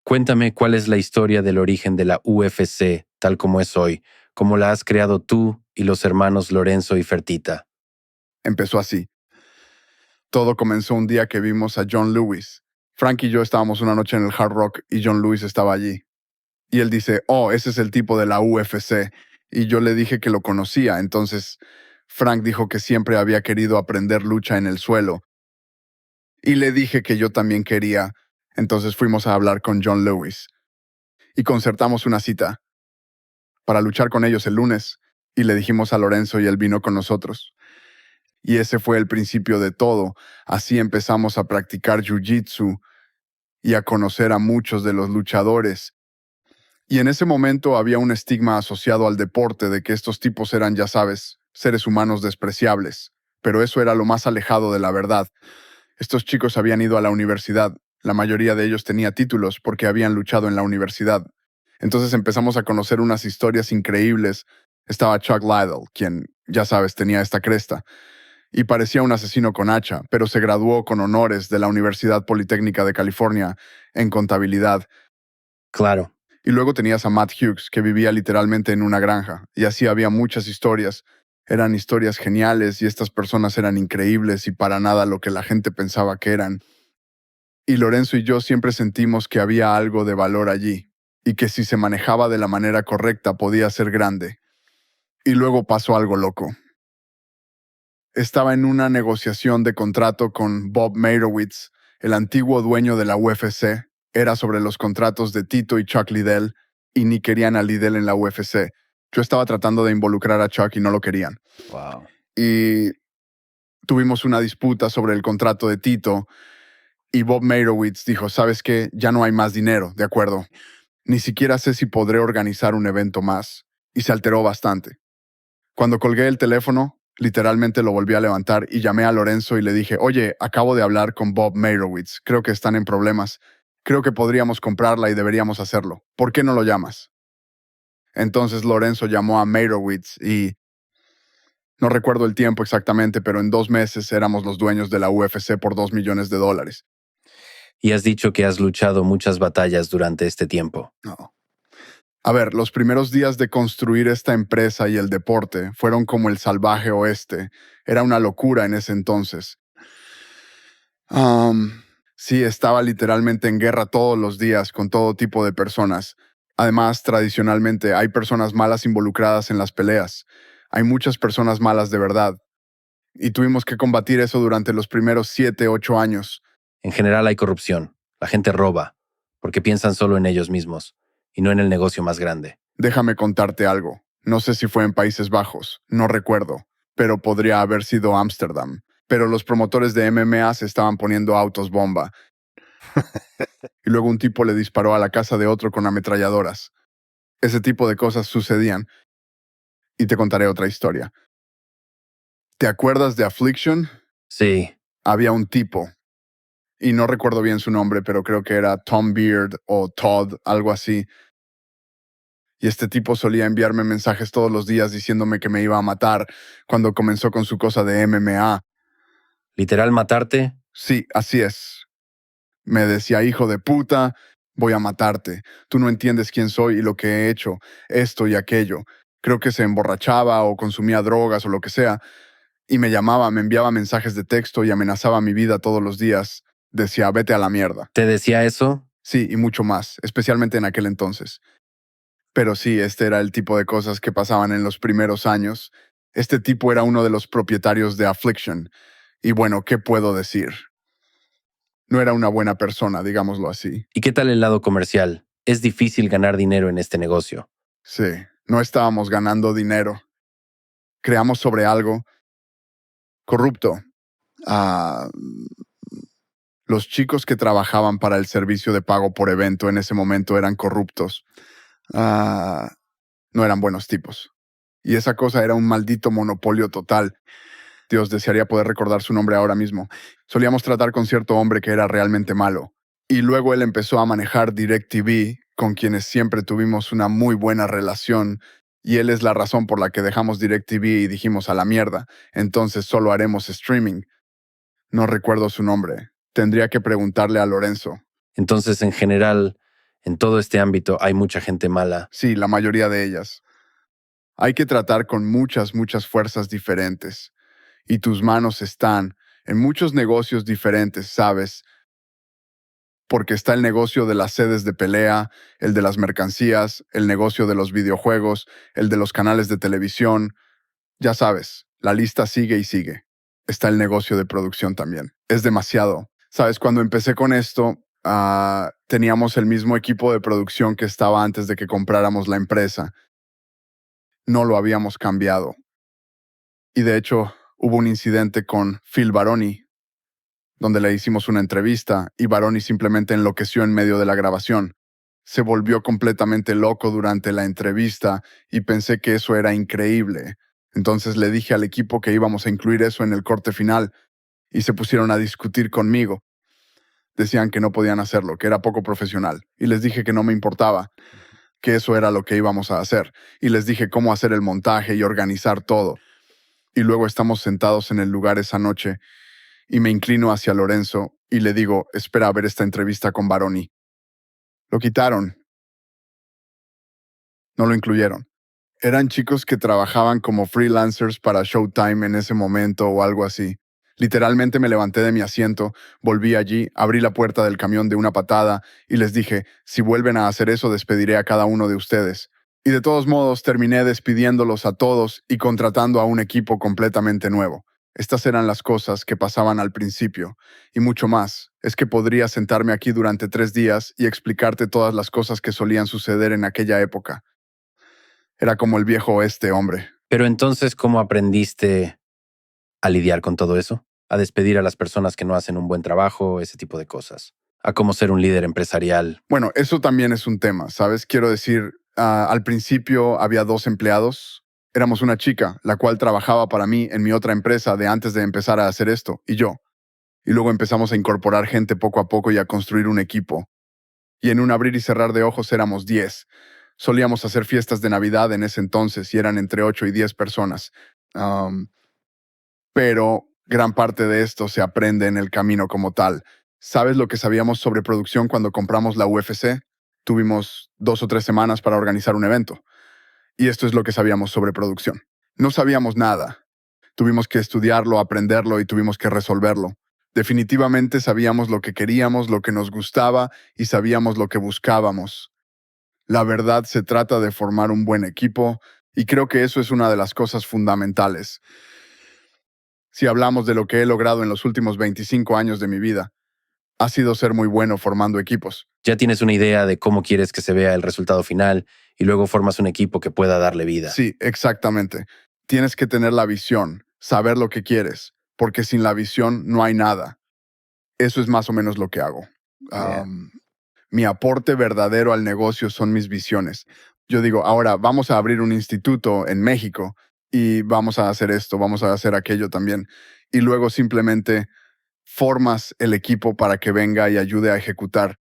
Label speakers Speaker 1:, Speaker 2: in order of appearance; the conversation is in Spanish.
Speaker 1: Cuéntame cuál es la historia del origen de la UFC, tal como es hoy, cómo la has creado tú y los hermanos Lorenzo y Fertita.
Speaker 2: Empezó así. Todo comenzó un día que vimos a John Lewis. Frank y yo estábamos una noche en el Hard Rock y John Lewis estaba allí. Y él dice, oh, ese es el tipo de la UFC. Y yo le dije que lo conocía. Entonces Frank dijo que siempre había querido aprender lucha en el suelo. Y le dije que yo también quería. Entonces fuimos a hablar con John Lewis. Y concertamos una cita para luchar con ellos el lunes. Y le dijimos a Lorenzo y él vino con nosotros. Y ese fue el principio de todo. Así empezamos a practicar jiu-jitsu y a conocer a muchos de los luchadores. Y en ese momento había un estigma asociado al deporte de que estos tipos eran, ya sabes, seres humanos despreciables. Pero eso era lo más alejado de la verdad. Estos chicos habían ido a la universidad. La mayoría de ellos tenía títulos porque habían luchado en la universidad. Entonces empezamos a conocer unas historias increíbles. Estaba Chuck Liddell, quien, ya sabes, tenía esta cresta. Y parecía un asesino con hacha, pero se graduó con honores de la Universidad Politécnica de California en contabilidad.
Speaker 1: Claro.
Speaker 2: Y luego tenías a Matt Hughes, que vivía literalmente en una granja, y así había muchas historias. Eran historias geniales y estas personas eran increíbles y para nada lo que la gente pensaba que eran. Y Lorenzo y yo siempre sentimos que había algo de valor allí, y que si se manejaba de la manera correcta podía ser grande. Y luego pasó algo loco. Estaba en una negociación de contrato con Bob Meyrowitz, el antiguo dueño de la UFC. Era sobre los contratos de Tito y Chuck Liddell, y ni querían a Liddell en la UFC. Yo estaba tratando de involucrar a Chuck y no lo querían.
Speaker 1: Wow.
Speaker 2: Y tuvimos una disputa sobre el contrato de Tito, y Bob Meyrowitz dijo, ¿sabes qué? Ya no hay más dinero, ¿de acuerdo? Ni siquiera sé si podré organizar un evento más. Y se alteró bastante. Cuando colgué el teléfono, literalmente lo volví a levantar y llamé a Lorenzo y le dije, oye, acabo de hablar con Bob Meyrowitz, creo que están en problemas. Creo que podríamos comprarla y deberíamos hacerlo. ¿Por qué no lo llamas? Entonces Lorenzo llamó a Meyrowitz y no recuerdo el tiempo exactamente, pero en 2 meses éramos los dueños de la UFC por $2 millones.
Speaker 1: Y has dicho que has luchado muchas batallas durante este tiempo.
Speaker 2: No. A ver, los primeros días de construir esta empresa y el deporte fueron como el salvaje oeste. Era una locura en ese entonces. Sí, estaba literalmente en guerra todos los días con todo tipo de personas. Además, tradicionalmente hay personas malas involucradas en las peleas. Hay muchas personas malas de verdad. Y tuvimos que combatir eso durante los primeros 7, 8 años.
Speaker 1: En general hay corrupción. La gente roba, porque piensan solo en ellos mismos, y no en el negocio más grande.
Speaker 2: Déjame contarte algo. No sé si fue en Países Bajos, no recuerdo, pero podría haber sido Ámsterdam. Pero los promotores de MMA se estaban poniendo autos bomba. Y luego un tipo le disparó a la casa de otro con ametralladoras. Ese tipo de cosas sucedían. Y te contaré otra historia. ¿Te acuerdas de Affliction?
Speaker 1: Sí.
Speaker 2: Había un tipo, y no recuerdo bien su nombre, pero creo que era Tom Beard o Todd, algo así. Y este tipo solía enviarme mensajes todos los días diciéndome que me iba a matar cuando comenzó con su cosa de MMA.
Speaker 1: ¿Literal matarte?
Speaker 2: Sí, así es. Me decía, hijo de puta, voy a matarte. Tú no entiendes quién soy y lo que he hecho, esto y aquello. Creo que se emborrachaba o consumía drogas o lo que sea. Y me llamaba, me enviaba mensajes de texto y amenazaba mi vida todos los días. Decía, vete a la mierda.
Speaker 1: ¿Te decía eso?
Speaker 2: Sí, y mucho más, especialmente en aquel entonces. Pero sí, este era el tipo de cosas que pasaban en los primeros años. Este tipo era uno de los propietarios de Affliction. Y bueno, ¿qué puedo decir? No era una buena persona, digámoslo así.
Speaker 1: ¿Y qué tal el lado comercial? Es difícil ganar dinero en este negocio.
Speaker 2: Sí, no estábamos ganando dinero. Creamos sobre algo corrupto. Ah, los chicos que trabajaban para el servicio de pago por evento en ese momento eran corruptos. No eran buenos tipos. Y esa cosa era un maldito monopolio total. Dios, desearía poder recordar su nombre ahora mismo. Solíamos tratar con cierto hombre que era realmente malo. Y luego él empezó a manejar DirecTV, con quienes siempre tuvimos una muy buena relación. Y él es la razón por la que dejamos DirecTV y dijimos a la mierda. Entonces solo haremos streaming. No recuerdo su nombre. Tendría que preguntarle a Lorenzo.
Speaker 1: Entonces, en general, En todo este ámbito hay mucha gente mala.
Speaker 2: Sí, la mayoría de ellas. Hay que tratar con muchas, muchas fuerzas diferentes. Y tus manos están en muchos negocios diferentes, ¿sabes? Porque está el negocio de las sedes de pelea, el de las mercancías, el negocio de los videojuegos, el de los canales de televisión. Ya sabes, la lista sigue y sigue. Está el negocio de producción también. Es demasiado. Sabes, cuando empecé con esto, teníamos el mismo equipo de producción que estaba antes de que compráramos la empresa. No lo habíamos cambiado. Y de hecho, hubo un incidente con Phil Baroni, donde le hicimos una entrevista y Baroni simplemente enloqueció en medio de la grabación. Se volvió completamente loco durante la entrevista y pensé que eso era increíble. Entonces le dije al equipo que íbamos a incluir eso en el corte final y se pusieron a discutir conmigo. Decían que no podían hacerlo, que era poco profesional, y les dije que no me importaba, que eso era lo que íbamos a hacer, y les dije cómo hacer el montaje y organizar todo. Y luego estamos sentados en el lugar esa noche y me inclino hacia Lorenzo y le digo, espera a ver esta entrevista con Baroni. Lo quitaron. No lo incluyeron. Eran chicos que trabajaban como freelancers para Showtime en ese momento o algo así. Literalmente me levanté de mi asiento, volví allí, abrí la puerta del camión de una patada y les dije, si vuelven a hacer eso despediré a cada uno de ustedes. Y de todos modos terminé despidiéndolos a todos y contratando a un equipo completamente nuevo. Estas eran las cosas que pasaban al principio, y mucho más. Es que podría sentarme aquí durante 3 días y explicarte todas las cosas que solían suceder en aquella época. Era como el viejo oeste, hombre.
Speaker 1: Pero entonces, ¿cómo aprendiste a lidiar con todo eso? A despedir a las personas que no hacen un buen trabajo, ese tipo de cosas. A cómo ser un líder empresarial.
Speaker 2: Bueno, eso también es un tema, ¿sabes? Quiero decir, al principio había 2 empleados. Éramos una chica, la cual trabajaba para mí en mi otra empresa de antes de empezar a hacer esto, y yo. Y luego empezamos a incorporar gente poco a poco y a construir un equipo. Y en un abrir y cerrar de ojos éramos 10. Solíamos hacer fiestas de Navidad en ese entonces y eran entre 8 y 10 personas. Pero gran parte de esto se aprende en el camino como tal. ¿Sabes lo que sabíamos sobre producción cuando compramos la UFC? Tuvimos 2 o 3 semanas para organizar un evento. Y esto es lo que sabíamos sobre producción. No sabíamos nada. Tuvimos que estudiarlo, aprenderlo y tuvimos que resolverlo. Definitivamente sabíamos lo que queríamos, lo que nos gustaba y sabíamos lo que buscábamos. La verdad se trata de formar un buen equipo y creo que eso es una de las cosas fundamentales. Si hablamos de lo que he logrado en los últimos 25 años de mi vida, ha sido ser muy bueno formando equipos.
Speaker 1: Ya tienes una idea de cómo quieres que se vea el resultado final y luego formas un equipo que pueda darle vida.
Speaker 2: Sí, exactamente. Tienes que tener la visión, saber lo que quieres, porque sin la visión no hay nada. Eso es más o menos lo que hago. Mi aporte verdadero al negocio son mis visiones. Yo digo, ahora vamos a abrir un instituto en México y vamos a hacer esto, vamos a hacer aquello también. Y luego simplemente formas el equipo para que venga y ayude a ejecutar.